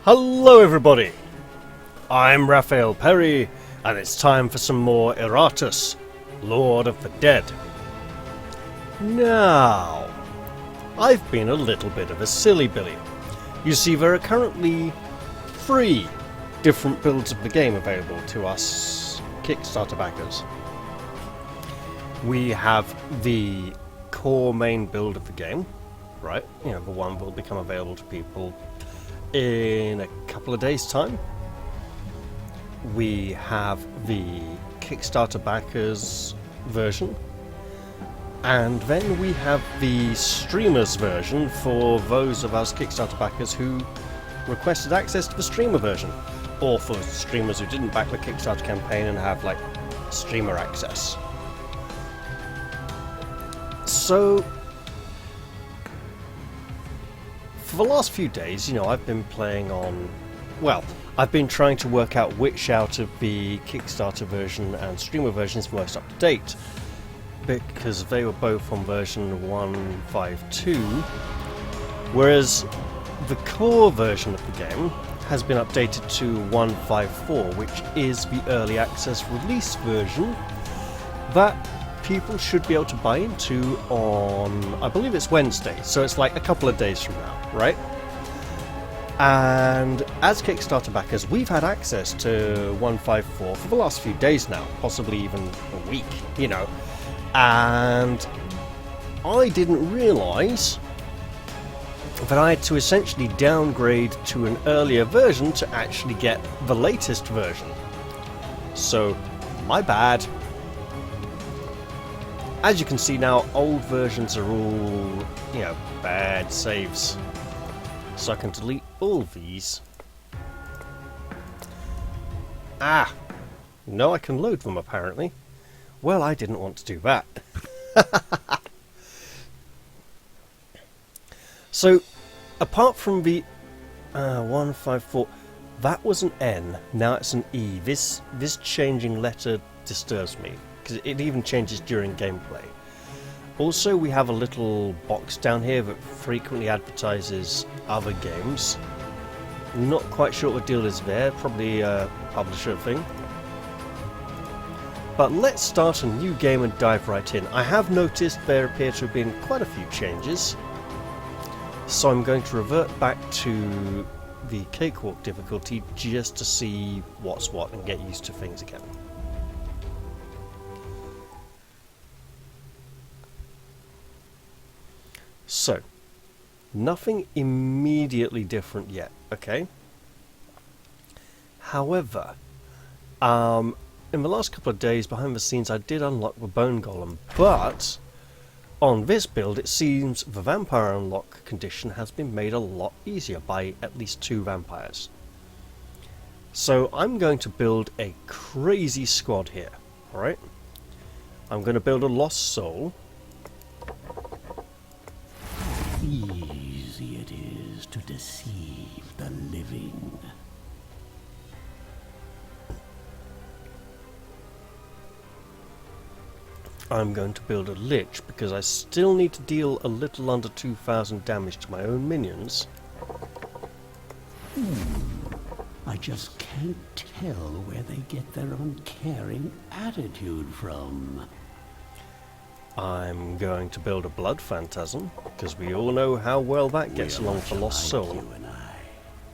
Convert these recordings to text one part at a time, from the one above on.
Hello everybody, I'm Raphael Perry, and it's time for some more Iratus, Lord of the Dead. Now, I've been a little bit of a silly billy. You see, there are currently 3 different builds of the game available to us Kickstarter backers. We have the core main build of the game, right? You know, the one that will become available to people in a couple of days' time. We have the Kickstarter backers version, and then we have the streamers version for those of us Kickstarter backers who requested access to the streamer version, or for streamers who didn't back the Kickstarter campaign and have like streamer access. So for the last few days, you know, I've been playing on, well, I've been trying to work out which out of the Kickstarter version and streamer version is most up to date, because they were both on version 1.5.2, whereas the core version of the game has been updated to 1.5.4, which is the early access release version that people should be able to buy into on, I believe it's Wednesday, so it's like a couple of days from now, right? And as Kickstarter backers, we've had access to 1.5.4 for the last few days now, possibly even a week, you know, and I didn't realise that I had to essentially downgrade to an earlier version to actually get the latest version. So, my bad. As you can see now, old versions are all, you know, bad saves. So I can delete all these. Ah! No, I can load them apparently. Well, I didn't want to do that. So, apart from the 1.5.4, that was an N, now it's an E. This changing letter disturbs me, because it even changes during gameplay. Also, we have a little box down here that frequently advertises other games. Not quite sure what the deal is there, probably a publisher thing. But let's start a new game and dive right in. I have noticed there appear to have been quite a few changes, so I'm going to revert back to the cakewalk difficulty just to see what's what and get used to things again. So, nothing immediately different yet, okay? However, in the last couple of days behind the scenes I did unlock the bone golem, but on this build it seems the vampire unlock condition has been made a lot easier by at least 2 vampires. So I'm going to build a crazy squad here, alright? I'm going to build a lost soul. Easy it is to deceive the living. I'm going to build a lich because I still need to deal a little under 2,000 damage to my own minions. I just can't tell where they get their uncaring attitude from. I'm going to build a blood phantasm, because we all know how well that gets We're along much for Lost alike, Soul. you and I.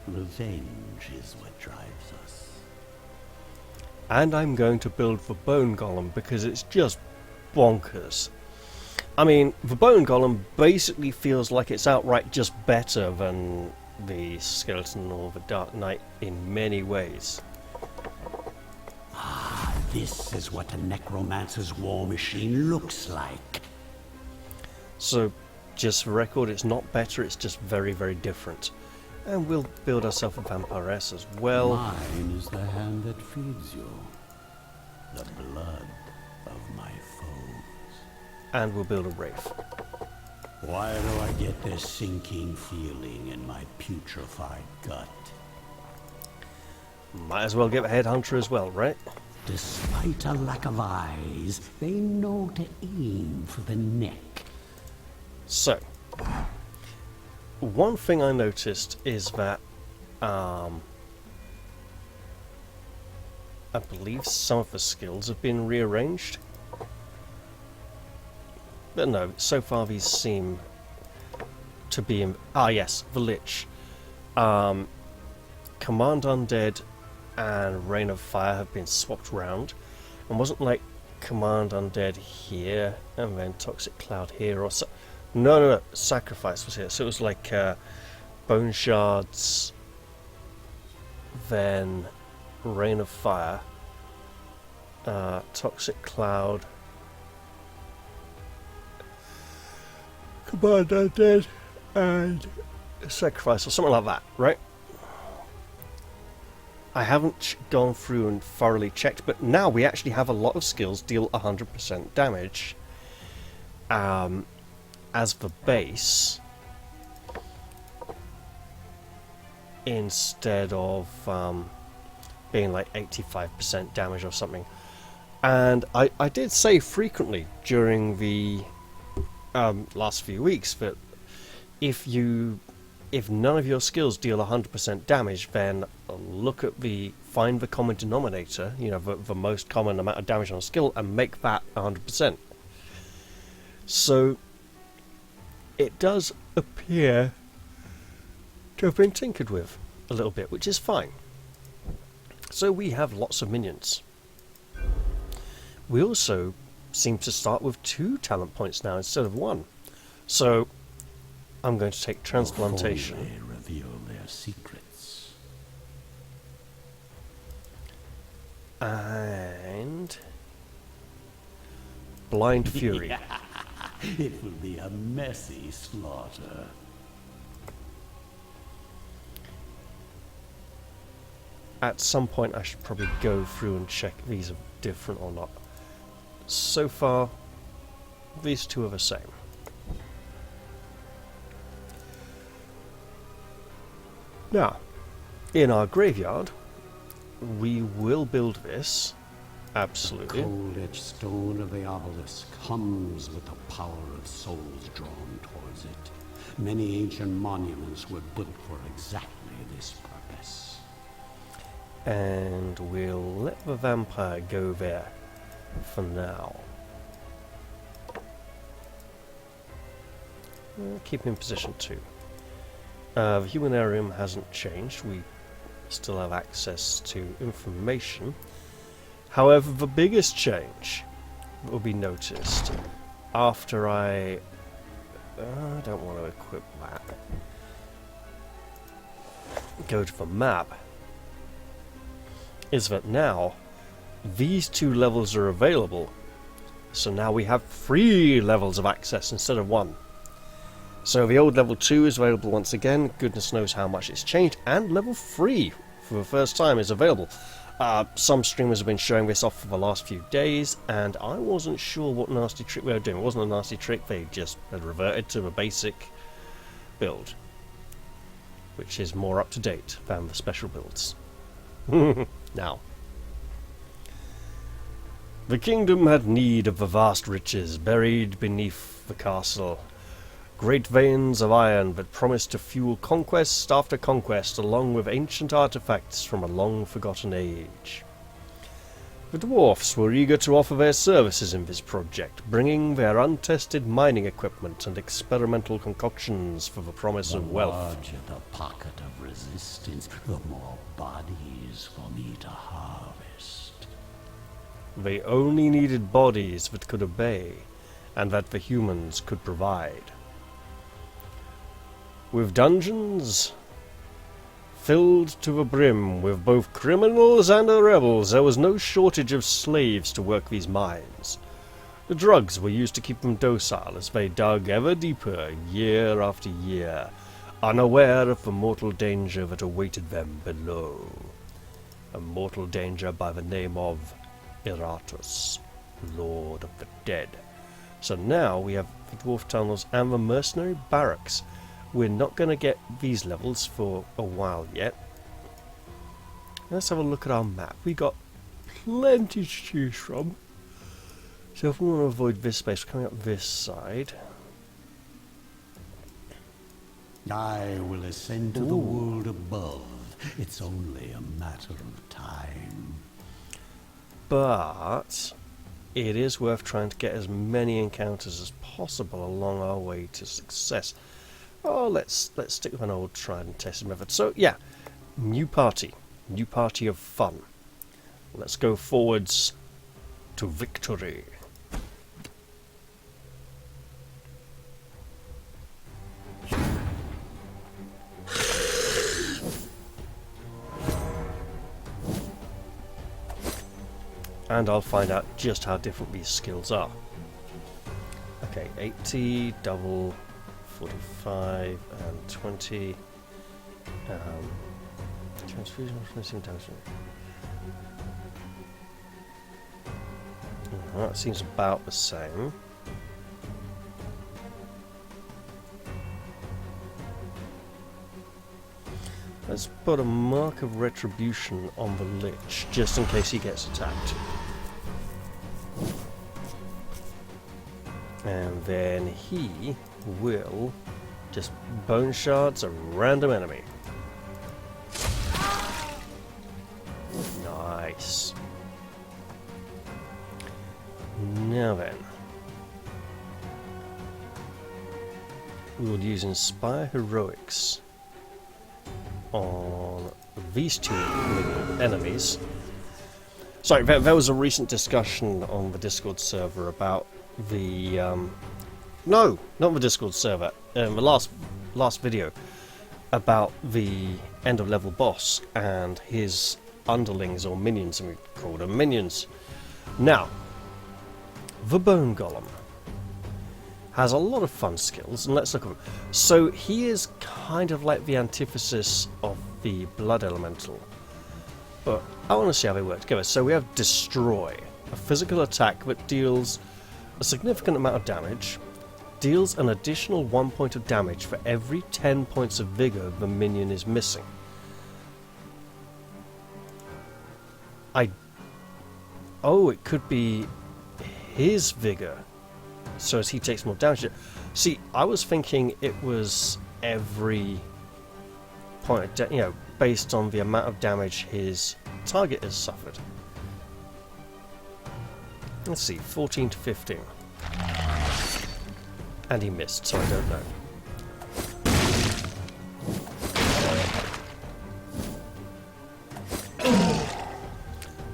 Revenge is what drives us. And I'm going to build the bone golem because it's just bonkers. I mean, the bone golem basically feels like it's outright just better than the skeleton or the dark knight in many ways. This is what a necromancer's war machine looks like. So, just for record, it's not better, it's just very, very different. And we'll build ourselves a vampiress as well. Mine is the hand that feeds you. The blood of my foes. And we'll build a wraith. Why do I get this sinking feeling in my putrefied gut? Might as well get a headhunter as well, right? Despite a lack of eyes, they know to aim for the neck. So, one thing I noticed is that I believe some of the skills have been rearranged. But no, so far these seem to be in... Ah yes, the Lich. Command Undead and Rain of Fire have been swapped round. And wasn't like Command Undead here and then Toxic Cloud here or so. No, Sacrifice was here. So it was like Bone Shards, then Rain of Fire, Toxic Cloud, Command Undead, and Sacrifice or something like that, right? I haven't gone through and thoroughly checked, but now we actually have a lot of skills deal 100% damage as the base, instead of being like 85% damage or something. And I did say frequently during the last few weeks that if none of your skills deal 100% damage, then find the common denominator, you know, the most common amount of damage on a skill, and make that 100%. So it does appear to have been tinkered with a little bit, which is fine. So we have lots of minions. We also seem to start with 2 talent points now instead of 1. So I'm going to take Transplantation. Before they reveal their secrets. And Blind Fury. It will be a messy slaughter. At some point I should probably go through and check if these are different or not. So far, these 2 are the same. Now, in our graveyard, we will build this. Absolutely. The cold-edged stone of the obelisk hums with the power of souls drawn towards it. Many ancient monuments were built for exactly this purpose. And we'll let the vampire go there for now. Keep him in position 2. The humanarium hasn't changed. We still have access to information. However, the biggest change that will be noticed after I don't want to equip that. Go to the map. Is that now these 2 levels are available. So now we have 3 levels of access instead of 1. So the old level 2 is available once again. Goodness knows how much it's changed. And level 3 for the first time is available. Some streamers have been showing this off for the last few days, and I wasn't sure what nasty trick they were doing. It wasn't a nasty trick, they just had reverted to the basic build, which is more up to date than the special builds. Now, the kingdom had need of the vast riches buried beneath the castle. Great veins of iron that promised to fuel conquest after conquest, along with ancient artifacts from a long-forgotten age. The dwarfs were eager to offer their services in this project, bringing their untested mining equipment and experimental concoctions for the promise of wealth. The larger the pocket of resistance, the more bodies for me to harvest. They only needed bodies that could obey, and that the humans could provide. With dungeons filled to the brim with both criminals and rebels, there was no shortage of slaves to work these mines. The drugs were used to keep them docile as they dug ever deeper year after year, unaware of the mortal danger that awaited them below. A mortal danger by the name of Iratus, Lord of the Dead. So now we have the dwarf tunnels and the mercenary barracks. We're not going to get these levels for a while yet. Let's have a look at our map. We got plenty to choose from. So if we want to avoid this space, we're coming up this side. I will ascend to the world above It's only a matter of time. But it is worth trying to get as many encounters as possible along our way to success. Oh, let's stick with an old tried and tested method. So yeah, new party of fun. Let's go forwards to victory. And I'll find out just how different these skills are. Okay, 80, double, 45, and 20. Transfusion, missing damage. That seems about the same. Let's put a mark of retribution on the Lich, just in case he gets attacked. And then he will just bone shards a random enemy. Nice. Now then, we will use Inspire Heroics on these two enemies. Sorry, there was a recent discussion on the Discord server about the no, not the Discord server, the last video about the end of level boss and his underlings, or minions, and we call them minions. Now, the Bone Golem has a lot of fun skills, and let's look at him. So he is kind of like the antithesis of the Blood Elemental, but I want to see how they work together. So we have Destroy, a physical attack that deals a significant amount of damage, deals an additional 1 point of damage for every 10 points of vigor the minion is missing. Oh, it could be his vigor, so as he takes more damage. See, I was thinking it was every point of based on the amount of damage his target has suffered. Let's see, 14 to 15. And he missed, so I don't know.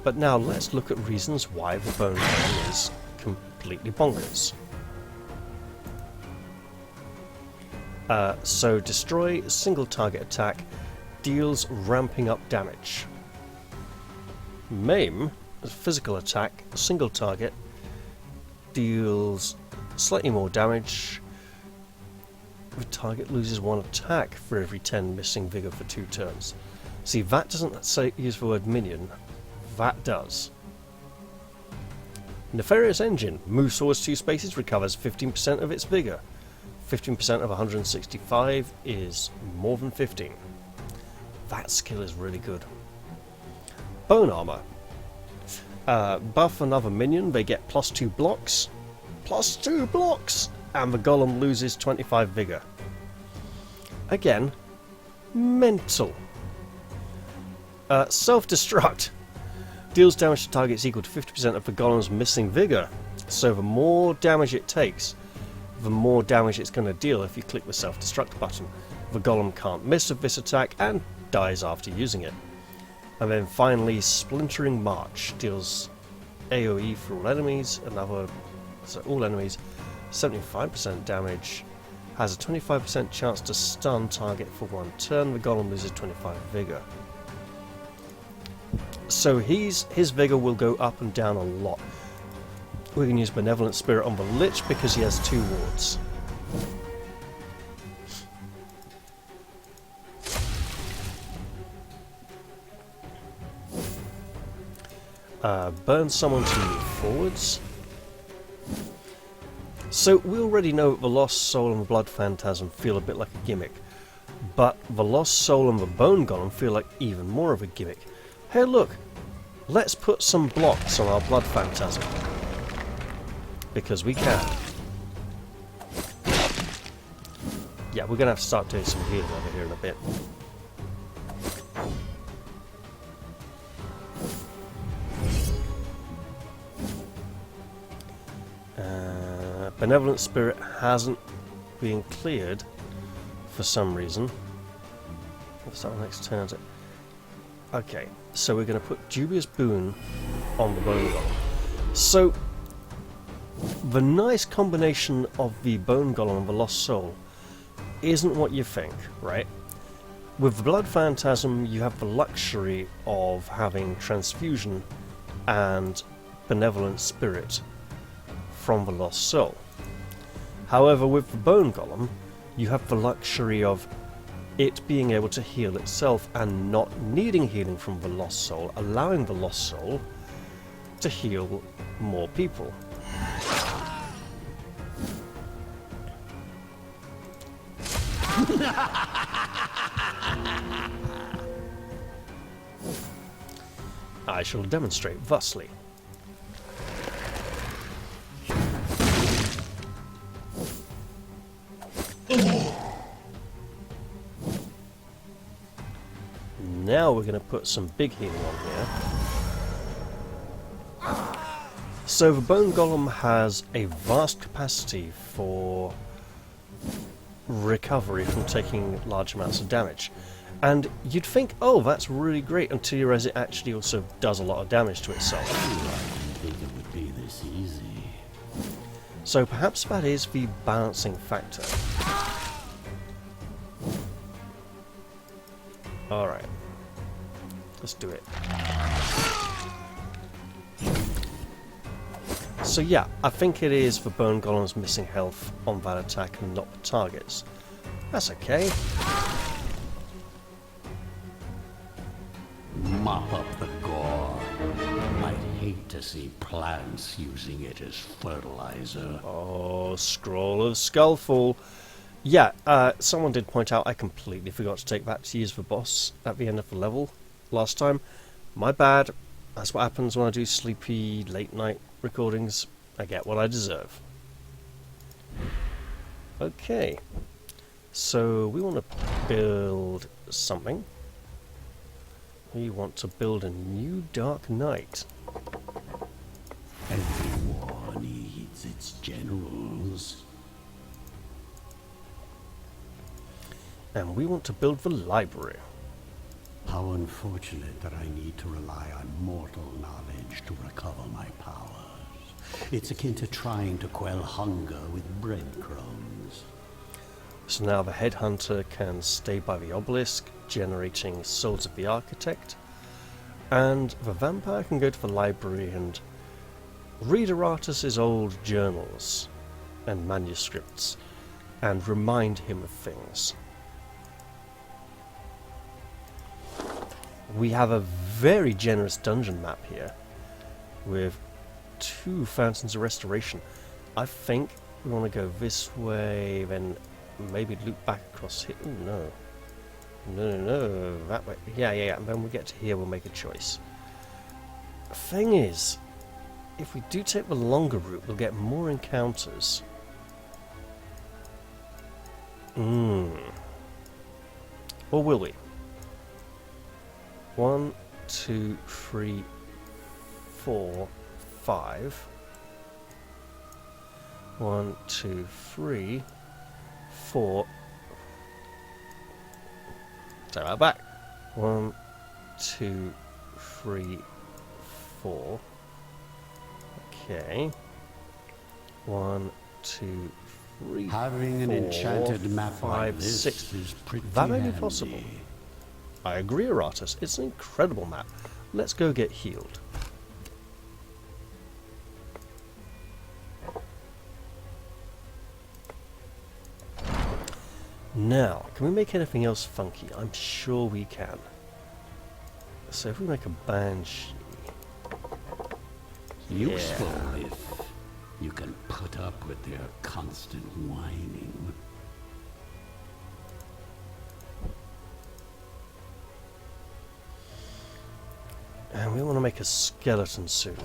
But now let's look at reasons why the Bone Golem is completely bonkers. So Destroy, single target attack, deals ramping up damage. Maim, a physical attack, single target, deals slightly more damage. The target loses 1 attack for every 10 missing vigor for 2 turns. See, that doesn't say use the word minion. That does. Nefarious Engine moves towards 2 spaces, recovers 15% of its vigor. 15% of 165 is more than 15. That skill is really good. Bone Armor. Buff another minion, they get +2 blocks. +2 blocks! And the Golem loses 25 vigor. Again, mental. Self-destruct. Deals damage to targets equal to 50% of the Golem's missing vigor. So the more damage it takes, the more damage it's going to deal if you click the self-destruct button. The Golem can't miss with this attack and dies after using it. And then finally, Splintering March deals AoE for all enemies, all enemies, 75% damage, has a 25% chance to stun target for 1 turn. The Golem loses 25 vigor. So his vigor will go up and down a lot. We can use Benevolent Spirit on the Lich because he has 2 wards. Burn someone to move forwards. So we already know that the Lost Soul and the Blood Phantasm feel a bit like a gimmick, but the Lost Soul and the Bone Golem feel like even more of a gimmick. Hey look, let's put some blocks on our Blood Phantasm. Because we can. Yeah, we're going to have to start doing some healing over here in a bit. Benevolent Spirit hasn't been cleared for some reason. What's that next turn? Okay, so we're going to put Dubious Boon on the Bone Golem. So, the nice combination of the Bone Golem and the Lost Soul isn't what you think, right? With the Blood Phantasm, you have the luxury of having Transfusion and Benevolent Spirit from the Lost Soul. However, with the Bone Golem, you have the luxury of it being able to heal itself and not needing healing from the Lost Soul, allowing the Lost Soul to heal more people. I shall demonstrate thusly. Now we're going to put some big healing on here. So the Bone Golem has a vast capacity for recovery from taking large amounts of damage. And you'd think, oh, that's really great, until you realize it actually also does a lot of damage to itself. I didn't think it would be this easy. So perhaps that is the balancing factor. Alright. Let's do it. So yeah, I think it is the Bone Golem's missing health on that attack and not the target's. That's okay. Mop up the gore. I'd hate to see plants using it as fertilizer. Oh, Scroll of Skullfall. Yeah, someone did point out I completely forgot to take that to use the boss at the end of the level last time. My bad. That's what happens when I do sleepy late night recordings. I get what I deserve. Okay. So we want to build something. We want to build a new Dark Knight. Every war needs its generals. And we want to build the library. How unfortunate that I need to rely on mortal knowledge to recover my powers. It's akin to trying to quell hunger with breadcrumbs. So now the Headhunter can stay by the obelisk, generating Souls of the Architect. And the Vampire can go to the library and read Iratus' old journals and manuscripts and remind him of things. We have a very generous dungeon map here with 2 Fountains of Restoration. I think we want to go this way, then maybe loop back across here. Ooh, no. No, that way. Yeah, and when we get to here we'll make a choice. The thing is, if we do take the longer route, we'll get more encounters. Or will we? 1, 2, 3, 4, 5. 1, 2, 3, 4. Take that back. 1, 2, 3, 4. Okay. 1, 2, 3. Having an 4, enchanted map 5, like this 6. is pretty That may be handy. possible. I agree, Iratus. It's an incredible map. Let's go get healed. Now, can we make anything else funky? I'm sure we can. So if we make a Banshee... Useful if you can put up with their constant whining. And we want to make a skeleton suit,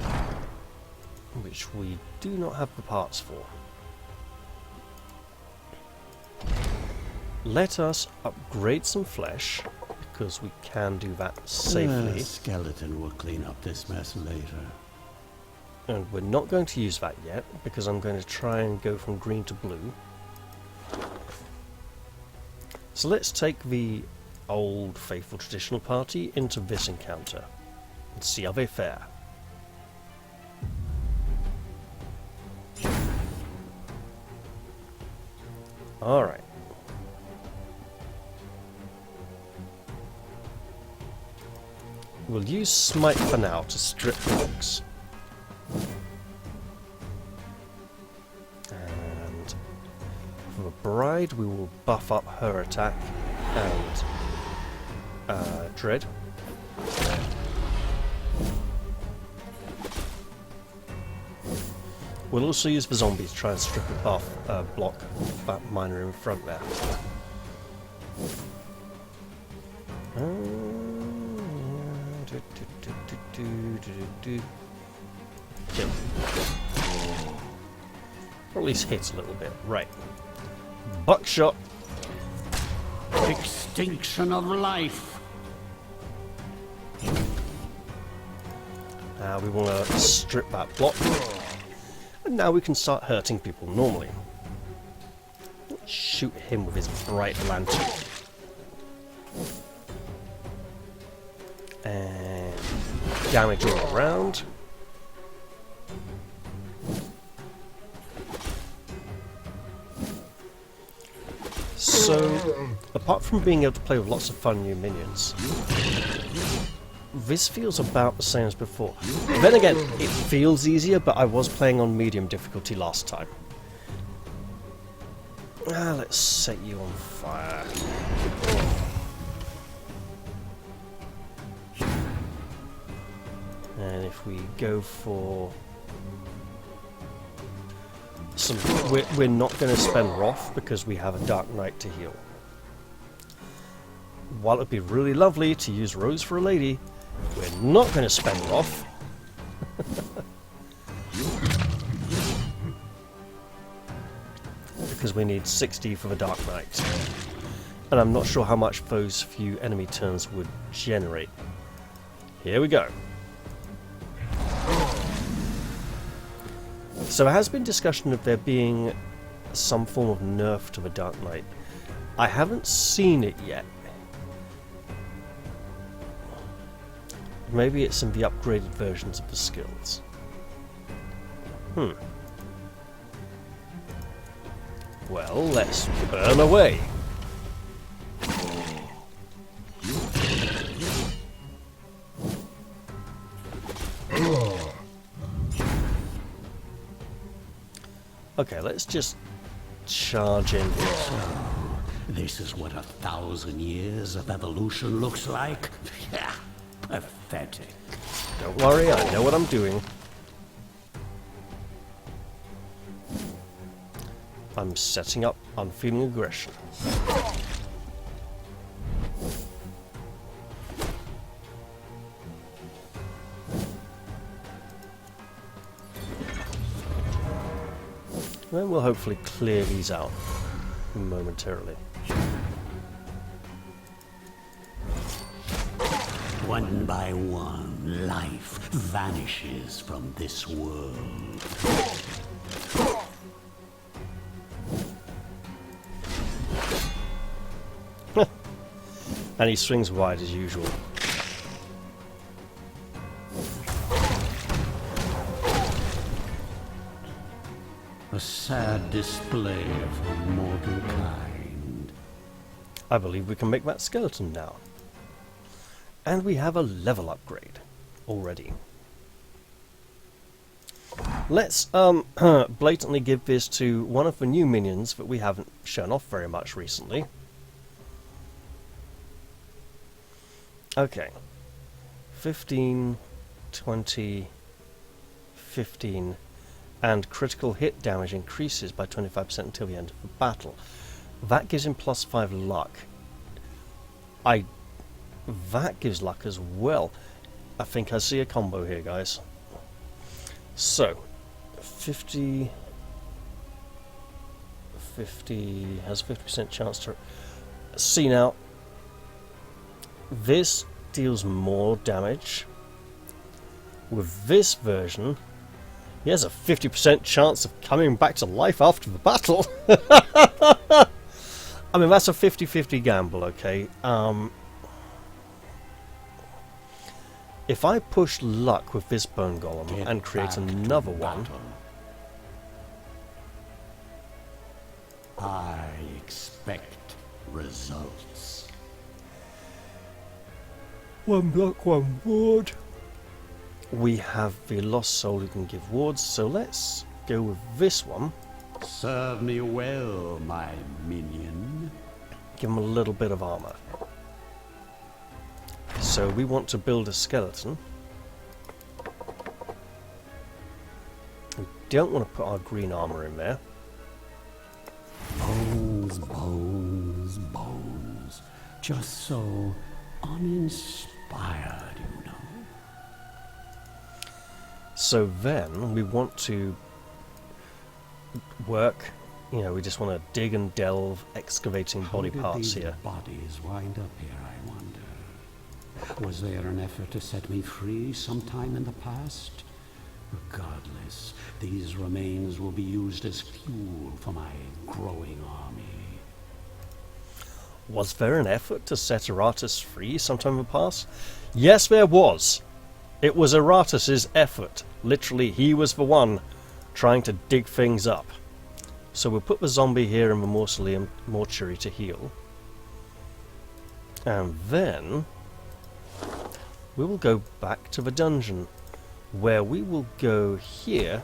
which we do not have the parts for. Let us upgrade some flesh, because we can do that safely. The skeleton will clean up this mess later. And we're not going to use that yet, because I'm going to try and go from green to blue. So let's take the old faithful traditional party into this encounter and see how they fare. Alright. We'll use Smite for now to strip blocks. And for the Bride, we will buff up her attack and Dread. We'll also use the zombie to try and strip a buff block that miner in front there. Kill. Or at least hit a little bit. Right. Buckshot. Extinction of life. Now we want to strip that block. And now we can start hurting people normally. Shoot him with his bright lantern. And damage all around. So, apart from being able to play with lots of fun new minions, this feels about the same as before. Then again, it feels easier, but I was playing on medium difficulty last time. Let's set you on fire. And if we go for some... We're not going to spend Wrath because we have a Dark Knight to heal. While it would be really lovely to use Rose for a lady, we're not going to spend Wrath. Because we need 60 for the Dark Knight. And I'm not sure how much those few enemy turns would generate. Here we go. So there has been discussion of there being some form of nerf to the Dark Knight. I haven't seen it yet. Maybe it's in the upgraded versions of the skills. Well, let's burn away. Okay, let's just charge in here. This is what 1,000 years of evolution looks like? Yeah, pathetic. Don't worry, I know what I'm doing. I'm setting up unfeeling aggression. Then we'll hopefully clear these out momentarily. One by one, life vanishes from this world. And he swings wide as usual. A sad display of mortal kind. I believe we can make that skeleton now. And we have a level upgrade already. Let's blatantly give this to one of the new minions that we haven't shown off very much recently. Okay. 15, 20, 15, and critical hit damage increases by 25% until the end of the battle. That gives him +5 luck. That gives luck as well. I think I see a combo here, guys. So, 50 has a 50% chance to see now. This deals more damage. With this version, He has a 50% chance of coming back to life after the battle. I mean, that's a 50-50 gamble, okay? If I push luck with this bone golem and create another one... I expect results. One block, one ward. We have the lost soul who can give wards, so let's go with this one. Serve me well, my minion. Give him a little bit of armor. So we want to build a skeleton. We don't want to put our green armor in there. Bones, bones, bones. Just so uninspired, you know. So then we want to work, you know, we just want to dig and delve, excavating body parts here. How did these bodies wind up here, I wonder? Was there an effort to set me free sometime in the past? Regardless, these remains will be used as fuel for my growing army. Was there an effort to set Iratus free sometime in the past? Yes, there was. It was Iratus's effort. Literally, he was the one trying to dig things up. So we'll put the zombie here in the mausoleum mortuary to heal. And then we will go back to the dungeon, where we will go here,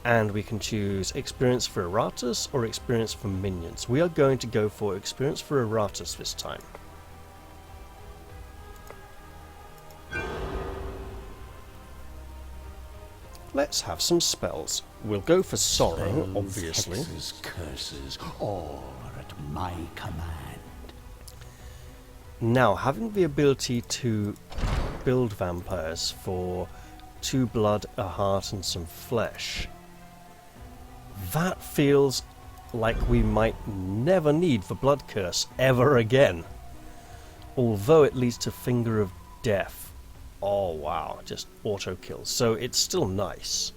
and we can choose experience for Iratus or experience for minions. We are going to go for experience for Iratus this time. Let's have some spells. We'll go for sorrow, Spells, obviously. Hexes, curses, all are at my command. Now, having the ability to build vampires for 2 blood, a heart, and some flesh, that feels like we might never need the blood curse ever again. Although it leads to Finger of Death. Oh wow, just auto kills. So it's still nice.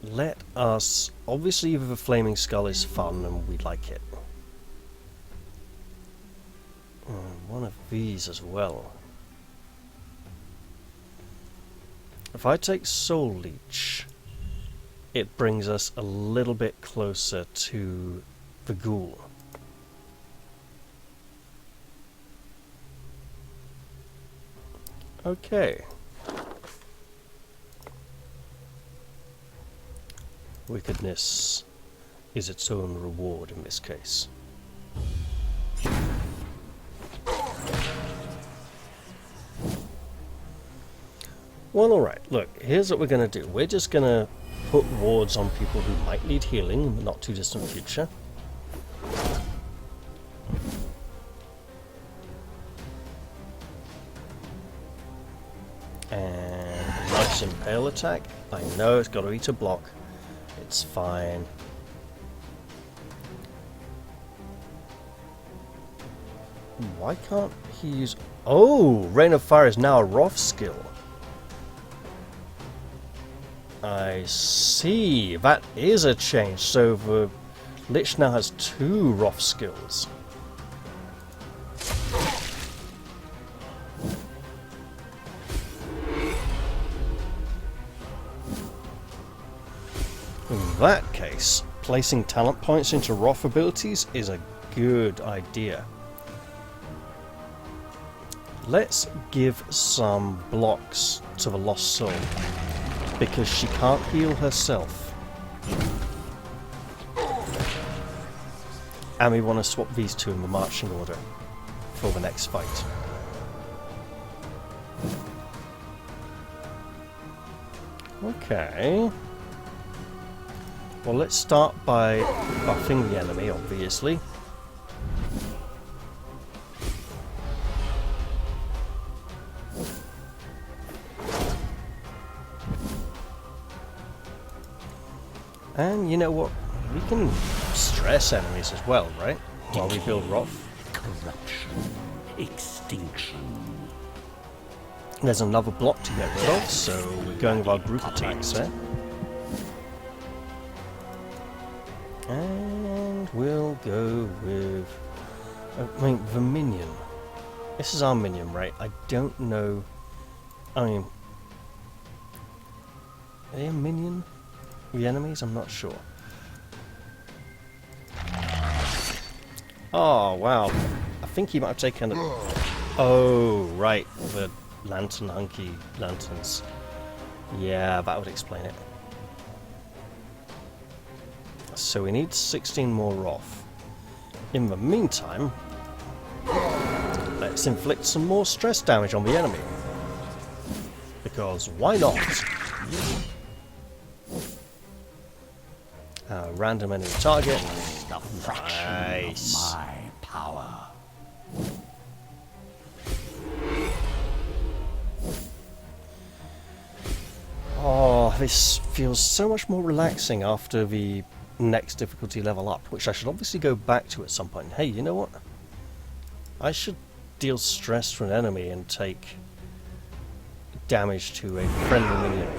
Let us... Obviously the Flaming Skull is fun and we like it. One of these as well. If I take Soul Leech, it brings us a little bit closer to the ghoul. Okay. Wickedness is its own reward in this case. Well, alright, look, here's what we're going to do. We're just going to put wards on people who might need healing in the not too distant future. And a nice impale attack. I know it's got to eat a block. It's fine. Why can't he use... Oh! Rain of Fire is now a Wrath skill. I see. That is a change. So the Lich now has 2 Wrath skills. In that case, placing talent points into Wrath abilities is a good idea. Let's give some blocks to the Lost Soul, because she can't heal herself. And we want to swap these two in the marching order for the next fight. Okay. Well, let's start by buffing the enemy, obviously. And you know what? We can stress enemies as well, right? While we build Wrath. Corruption, extinction. There's another block to get rid of, so we're going with our group attacks there. And we'll go with... I mean, the minion. This is our minion, right? I don't know... I mean... Are they a minion? The enemies? I'm not sure. Oh, wow. I think he might have taken a... Oh, right. The lantern, hunky lanterns. Yeah, that would explain it. So we need 16 more off. In the meantime, let's inflict some more stress damage on the enemy. Because why not? Random enemy target. Nice. My power. Oh, this feels so much more relaxing after the next difficulty level up, which I should obviously go back to at some point. Hey, you know what? I should deal stress to an enemy and take damage to a friendly minion.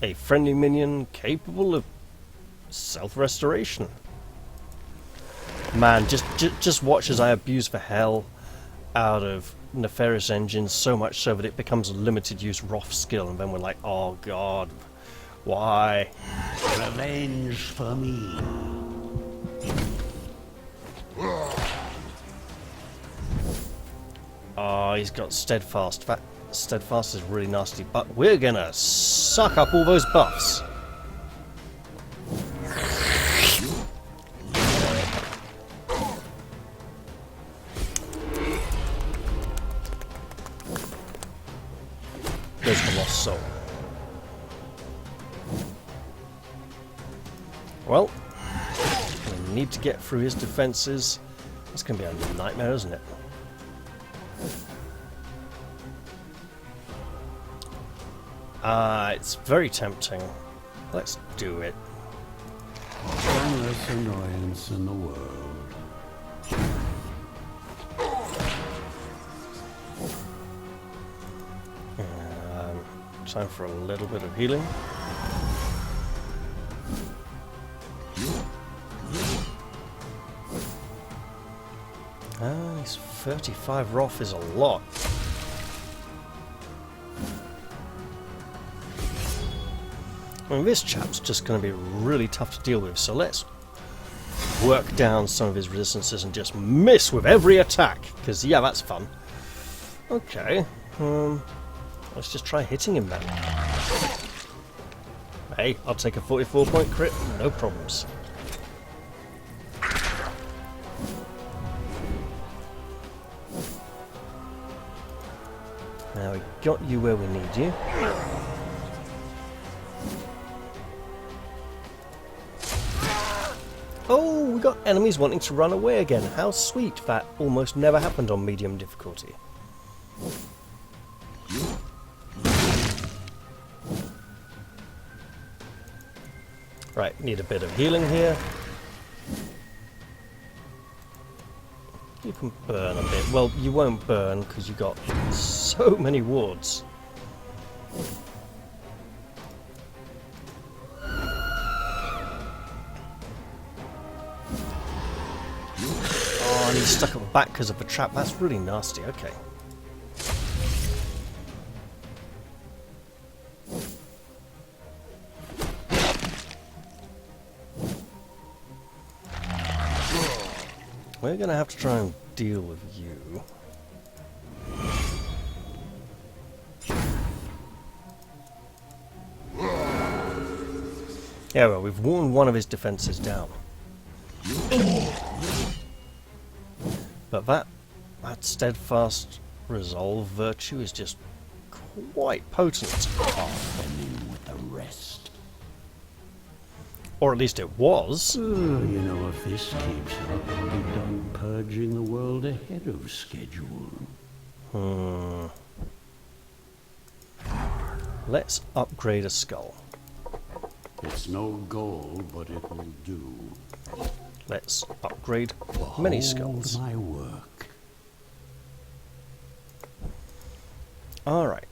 A friendly minion capable of self-restoration. Man, just watch as I abuse the hell out of Nefarious Engines, so much so that it becomes a limited use Roth skill, and then we're like, oh god, why? Revenge for me. Oh, he's got Steadfast. That Steadfast is really nasty, but we're gonna suck up all those buffs. There's the lost soul. Well, we need to get through his defenses. It's gonna be a nightmare, isn't it? It's very tempting. Let's do it. Endless annoyance in the world. Time for a little bit of healing. He's 35 Roth is a lot. I mean, this chap's just going to be really tough to deal with, so let's work down some of his resistances and just miss with every attack, because, yeah, that's fun. Okay, let's just try hitting him then. Hey, I'll take a 44-point crit, no problems. Now we got you where we need you. Oh, we got enemies wanting to run away again. How sweet. That almost never happened on medium difficulty. Right, need a bit of healing here. You can burn a bit. Well, you won't burn because you've got so many wards. Oh, and he's stuck at the back because of the trap. That's really nasty. Okay. We're going to have to try and deal with you. Yeah, well, we've worn one of his defenses down. But that steadfast resolve virtue is just quite potent. With the rest. Or at least it was. You know, if this keeps up, I'll be done purging the world ahead of schedule. Let's upgrade a skull. It's no gold, but it will do. Let's upgrade many skulls. My work. Alright,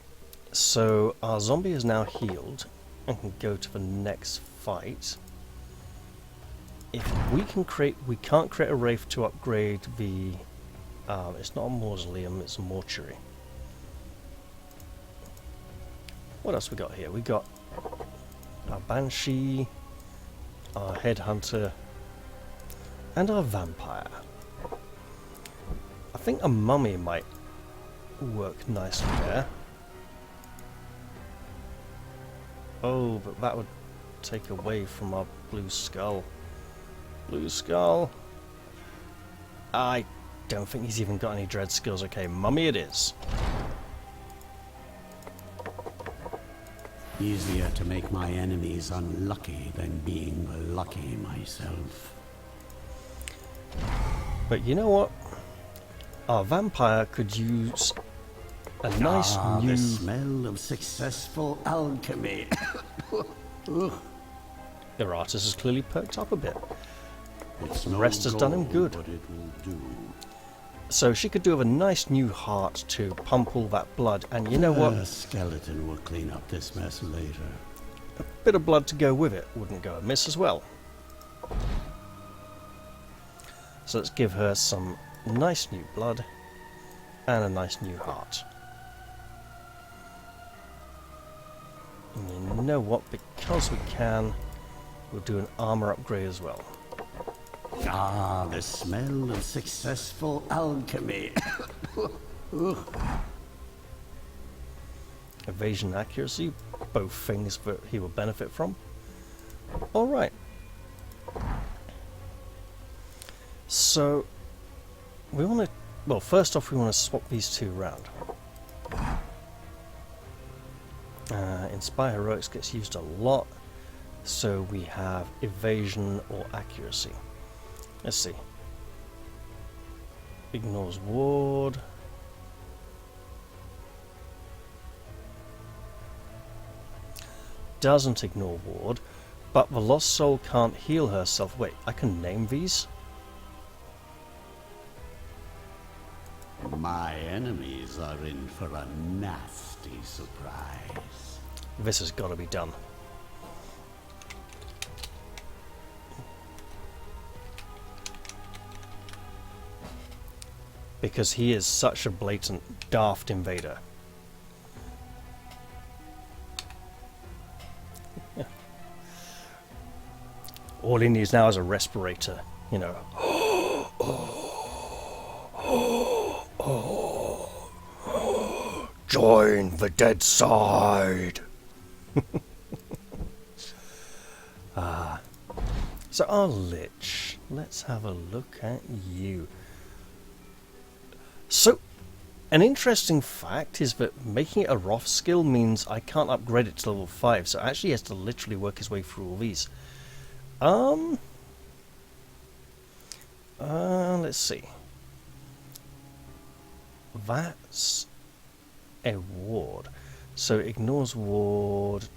so our zombie is now healed and can go to the next fight. If we can we can't create a wraith to upgrade the, it's not a mausoleum, it's a mortuary. What else we got here? We got our banshee, our headhunter, and our vampire. I think a mummy might work nicely there. Oh, but that would take away from our blue skull. Blue skull. I don't think he's even got any dread skills. Okay, mummy it is. Easier to make my enemies unlucky than being lucky myself. But you know what? Our vampire could use a nice new... the smell of successful alchemy. Iratus has clearly perked up a bit. It's The rest has done him good. But it will do. So she could do with a nice new heart to pump all that blood, and you know what? A skeleton will clean up this mess later. A bit of blood to go with it wouldn't go amiss as well. So let's give her some nice new blood and a nice new heart. And you know what? Because we can, we'll do an armor upgrade as well. The smell of successful alchemy. Evasion and accuracy, both things that he will benefit from. Alright. So, we want to... Well, first off, we want to swap these two around. Inspire Heroics gets used a lot, so we have evasion or accuracy. Let's see. Ignores ward. Doesn't ignore ward, but the lost soul can't heal herself. Wait, I can name these? My enemies are in for a nasty surprise. This has got to be done. Because he is such a blatant, daft invader. All he needs now is a respirator, you know. Join the dead side. So our lich, let's have a look at you. So, an interesting fact is that making it a Roth skill means I can't upgrade it to level 5, so actually he has to literally work his way through all these. Let's see. That's a ward. So ignores ward.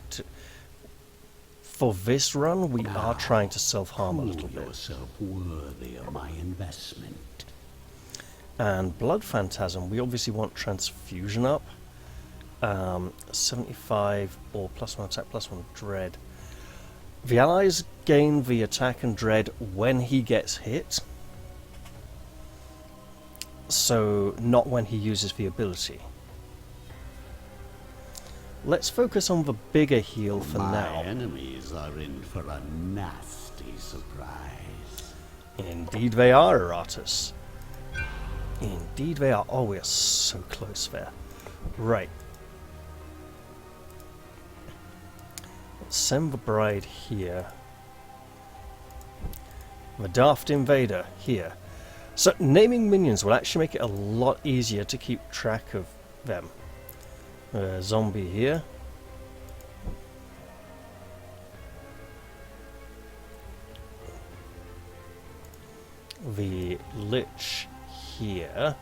For this run, we are trying to self-harm a little bit. Yourself worthy of my investment. And Blood Phantasm, we obviously want Transfusion up. 75 or +1 attack, +1 dread. The allies gain the attack and dread when he gets hit. So, not when he uses the ability. Let's focus on the bigger heal for now. My enemies are in for a nasty surprise. Indeed they are, Iratus. Indeed they are. Oh, we are so close there. Right. Let's send the bride here. The daft invader here. So naming minions will actually make it a lot easier to keep track of them. Zombie here. The lich here,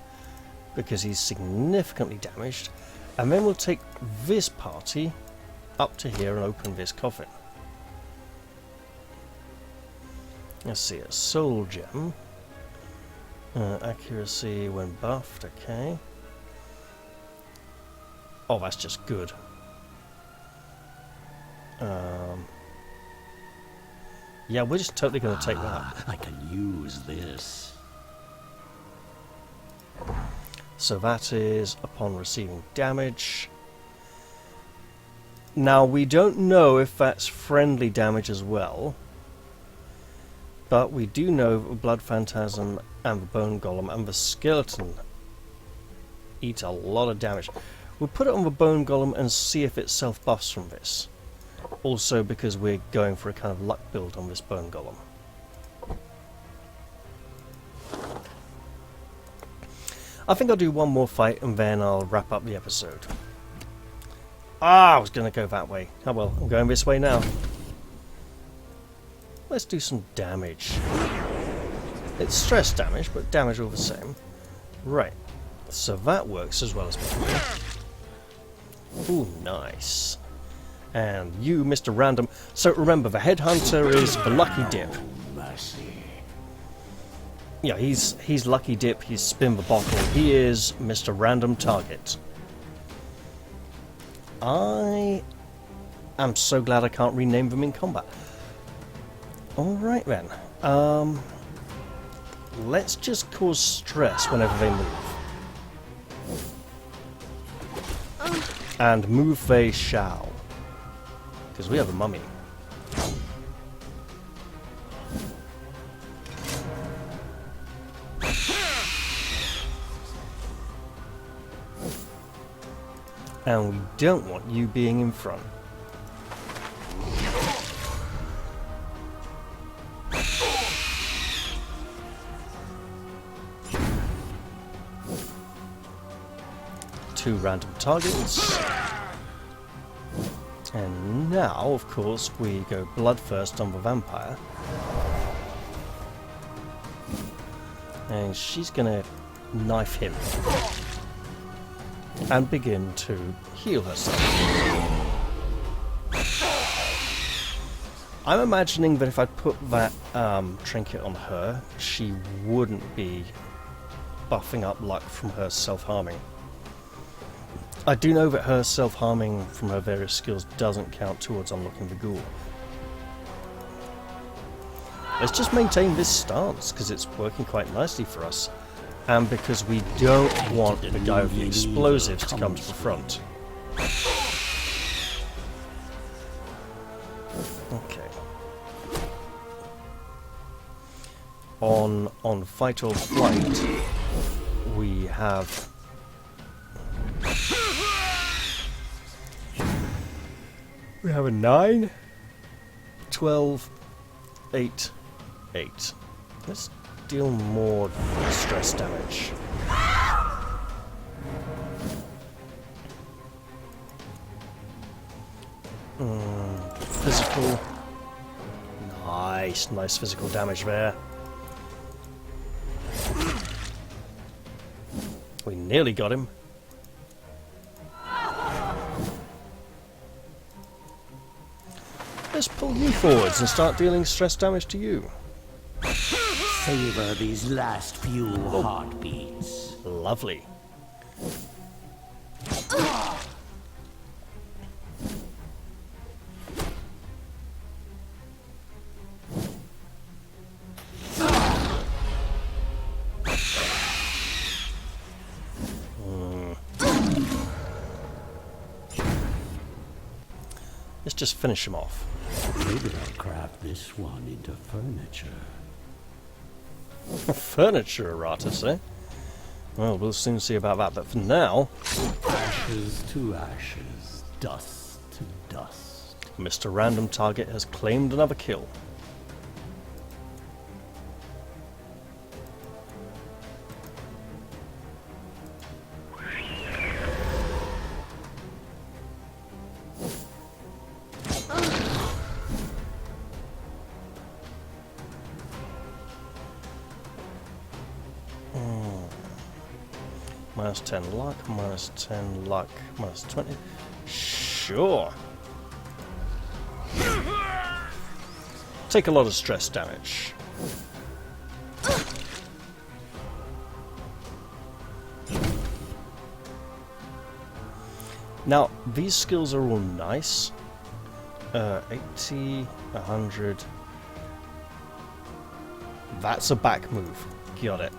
because he's significantly damaged, and then we'll take this party up to here and open this coffin. Let's see, a soul gem. Accuracy when buffed, okay. Oh, that's just good. Yeah, we're just totally going to take that. I can use this. So that is upon receiving damage. Now, we don't know if that's friendly damage as well. But we do know that the Blood Phantasm and the Bone Golem and the Skeleton eat a lot of damage. We'll put it on the Bone Golem and see if it self-buffs from this. Also because we're going for a kind of luck build on this Bone Golem. I think I'll do one more fight and then I'll wrap up the episode. Ah, I was going to go that way. Oh well, I'm going this way now. Let's do some damage. It's stress damage, but damage all the same. Right, so that works as well as before. Ooh, nice. And you, Mr. Random. So remember, the Headhunter is the Lucky Dip. Yeah, he's Lucky Dip, he's Spin the Bottle. He is Mr. Random Target. I am so glad I can't rename them in combat. Alright then. Let's just cause stress whenever they move. And move they shall. Because we have a mummy. And we don't want you being in front. Two random targets. And now, of course, we go blood first on the vampire. And she's gonna knife him. And begin to heal herself. I'm imagining that if I put that trinket on her, she wouldn't be buffing up luck from her self-harming. I do know that her self-harming from her various skills doesn't count towards unlocking the ghoul. Let's just maintain this stance, because it's working quite nicely for us. And because we don't want the guy with the explosives to come to the front. Okay. On Fight or Flight, we have... We have a 9, 12, 8, 8. Let's deal more stress damage. Physical. Nice physical damage there. We nearly got him. Let's pull you forwards and start dealing stress damage to you. Savor these last few heartbeats. Lovely. Let's just finish him off. Maybe I'll craft this one into furniture. Furniture, Iratus, eh? Well, we'll soon see about that, but for now... Ashes to ashes, dust to dust. Mr. Random Target has claimed another kill. Minus 10 luck, minus 10 luck, minus 20. Sure. Take a lot of stress damage. Now, these skills are all nice. 80, 100. That's a back move. Got it.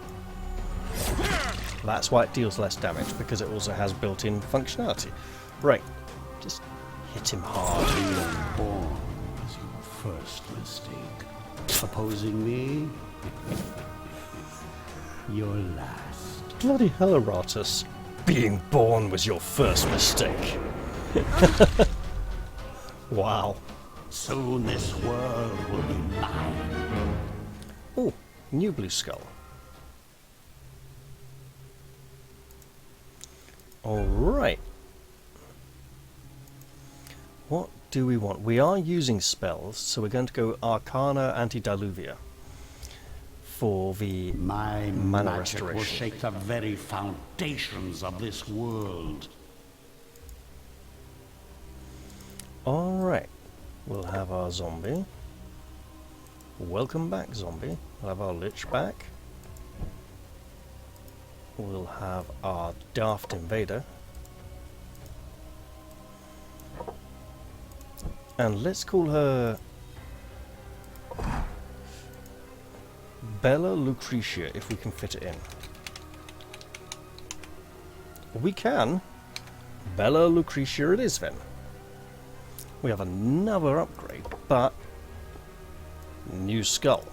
That's why it deals less damage, because it also has built-in functionality. Right. Just hit him hard. Being born was your first mistake. Opposing me? Your last. Bloody hell, Iratus. Being born was your first mistake. Wow. Soon this world will be mine. Oh, new blue skull. Alright. What do we want? We are using spells, so we're going to go Arcana Antediluvia for the My mana magic will restoration. shake the very foundations of this world. Alright. We'll have our zombie. Welcome back, zombie. We'll have our lich back. We'll have our daft invader. And let's call her Bella Lucretia, if we can fit it in. We can. Bella Lucretia it is then. We have another upgrade, but new skull.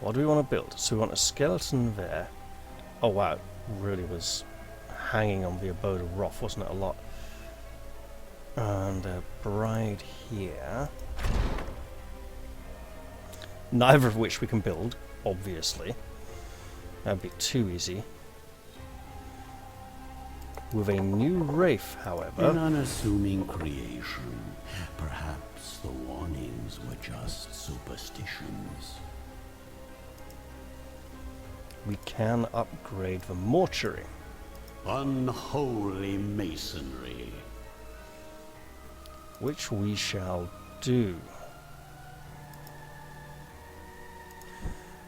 What do we want to build? So we want a skeleton there. Oh wow, it really was hanging on the abode of Wrath, wasn't it? A lot. And a bride here. Neither of which we can build, obviously. That'd be too easy. With a new wraith, however. An unassuming creation. Perhaps the warnings were just superstitions. We can upgrade the mortuary. Unholy masonry. Which we shall do.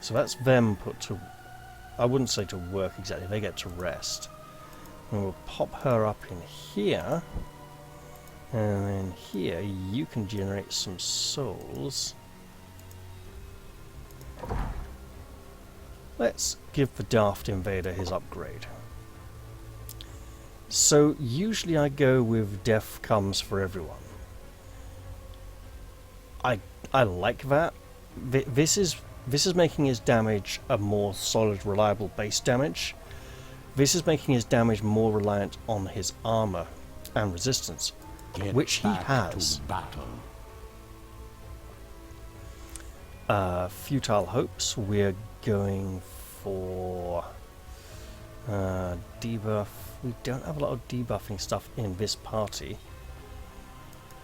So that's them put to... I wouldn't say to work exactly, they get to rest. And we'll pop her up in here. And then here you can generate some souls. Let's give the Daft Invader his upgrade. So usually I go with death comes for everyone. I like that. This is making his damage a more solid, reliable base damage. This is making his damage more reliant on his armor and resistance, which he has. Futile Hopes, we're going for debuff. We don't have a lot of debuffing stuff in this party.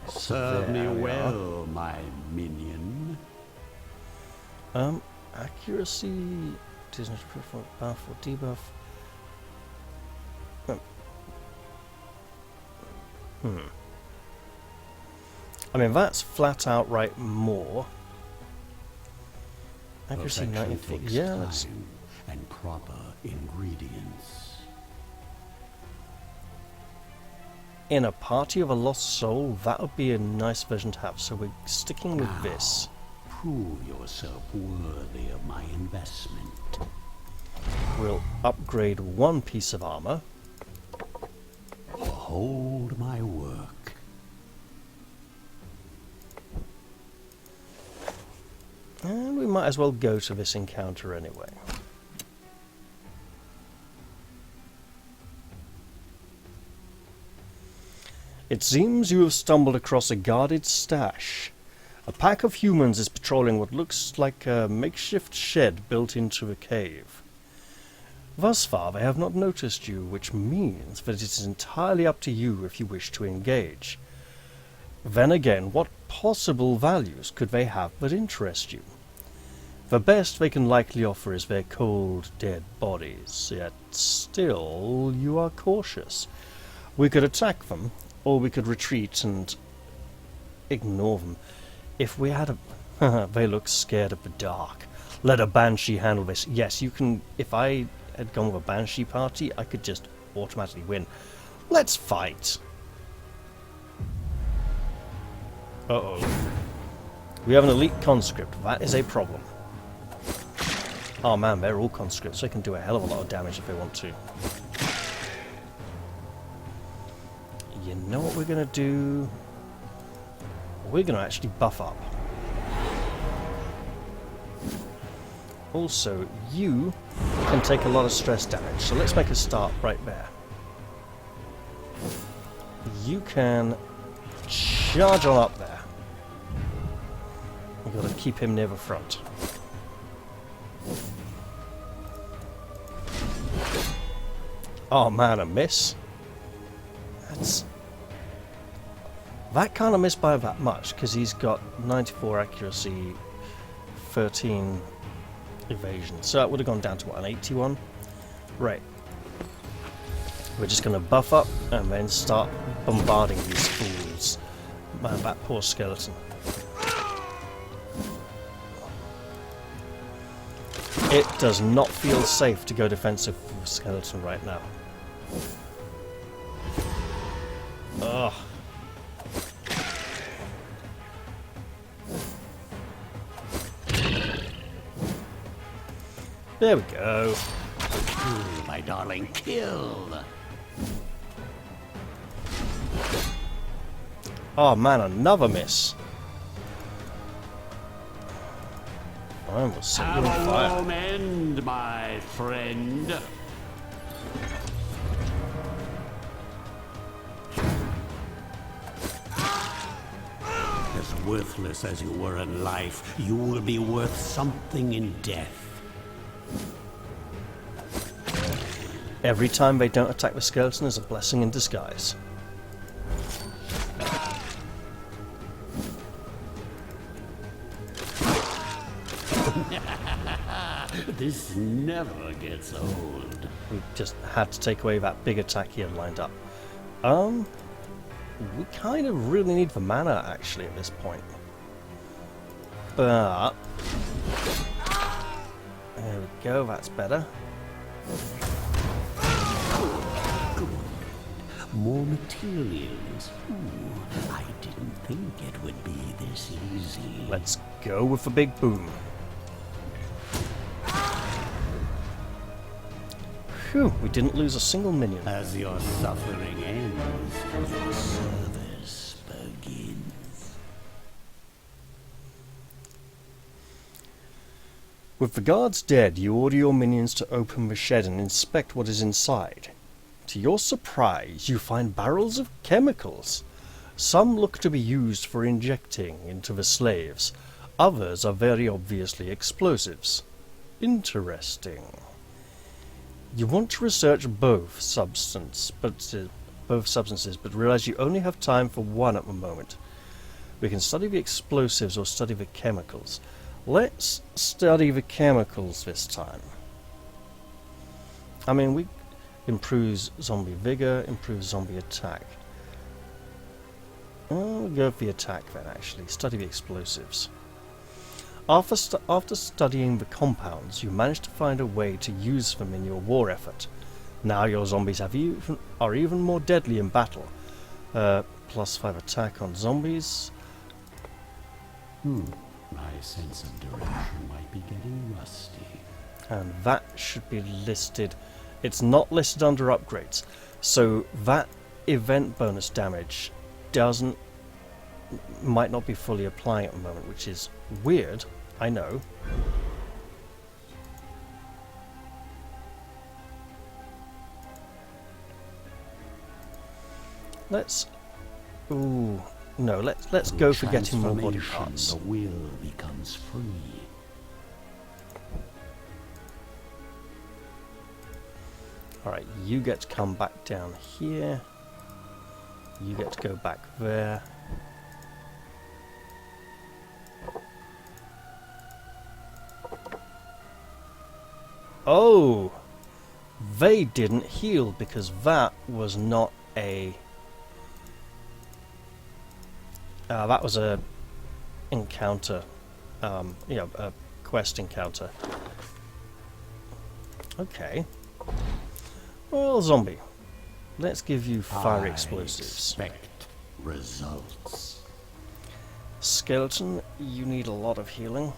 Serve me well, my minion. Accuracy, distance, buff or debuff. I mean, that's flat out right more. Accuracy 94. Yeah, that's and proper ingredients. in a party of a lost soul. That would be a nice version to have. So we're sticking with this. Prove yourself worthy of my investment. We'll upgrade one piece of armor. Behold my work. And we might as well go to this encounter anyway. It seems you have stumbled across a guarded stash. A pack of humans is patrolling what looks like a makeshift shed built into a cave. Thus far they have not noticed you, which means that it is entirely up to you if you wish to engage. Then again, what possible values could they have that interest you? The best they can likely offer is their cold, dead bodies, yet still you are cautious. We could attack them, or we could retreat and ignore them. If we had a... they look scared of the dark. Let a banshee handle this. Yes, you can... If I had gone with a banshee party, I could just automatically win. Let's fight. Uh-oh. We have an elite conscript. That is a problem. Oh man, they're all conscripts. They can do a hell of a lot of damage if they want to. You know what we're going to do? We're going to actually buff up. Also, you can take a lot of stress damage, so let's make a start right there. You can charge on up there. We've got to keep him near the front. Oh man, a miss. That kind of missed by that much, because he's got 94 accuracy, 13 evasion. So it would have gone down to what, an 81? Right. We're just going to buff up and then start bombarding these fools. Man, that poor skeleton. It does not feel safe to go defensive for skeleton right now. Ugh. There we go. Kill, my darling, kill! Oh man, another miss. I was set you on Have a fire. warm end, my friend. As worthless as you were in life, you will be worth something in death. Every time they don't attack the skeleton is a blessing in disguise. This never gets old. We just had to take away that big attack he had lined up. We kind of really need the mana actually at this point. But there we go, that's better. More materials. Ooh, I didn't think it would be this easy. Let's go with the big boom. Phew, we didn't lose a single minion. As your suffering ends, your service begins. With the guards dead, you order your minions to open the shed and inspect what is inside. To your surprise, you find barrels of chemicals. Some look to be used for injecting into the slaves. Others are very obviously explosives. Interesting. You want to research both substances, but realize you only have time for one at the moment. We can study the explosives or study the chemicals. Let's study the chemicals this time. I mean, we improves zombie vigor, improves zombie attack. We'll go for the attack then, actually. Study the explosives. After studying the compounds, you manage to find a way to use them in your war effort. Now your zombies are even more deadly in battle. +5 attack on zombies. My sense of direction might be getting rusty. And that should be listed. It's not listed under upgrades. So that event bonus damage might not be fully applying at the moment, which is weird, I know. Let's go for getting more body parts. The will becomes free. Alright, you get to come back down here. You get to go back there. Oh! They didn't heal because that was not a... that was a encounter. A quest encounter. Okay. Well, zombie. let's give you fire I explosives. expect results. Skeleton, you need a lot of healing.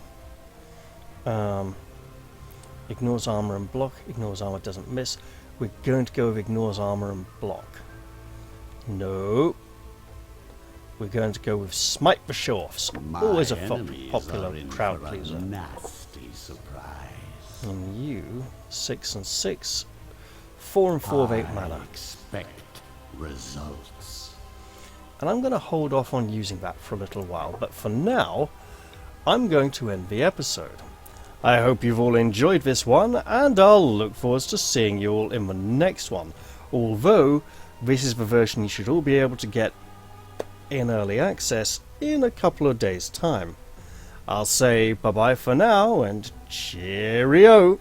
Ignores armor and block. Ignores armor, doesn't miss. We're going to go with ignores armor and block. No. We're going to go with smite for show-offs. Always a popular crowd pleaser. Nasty surprise. And you, 6 and 6, 4 and 4 of 8 mana. I expect results. And I'm going to hold off on using that for a little while, but for now, I'm going to end the episode. I hope you've all enjoyed this one, and I'll look forward to seeing you all in the next one. Although, this is the version you should all be able to get in early access in a couple of days' time. I'll say bye-bye for now, and cheerio!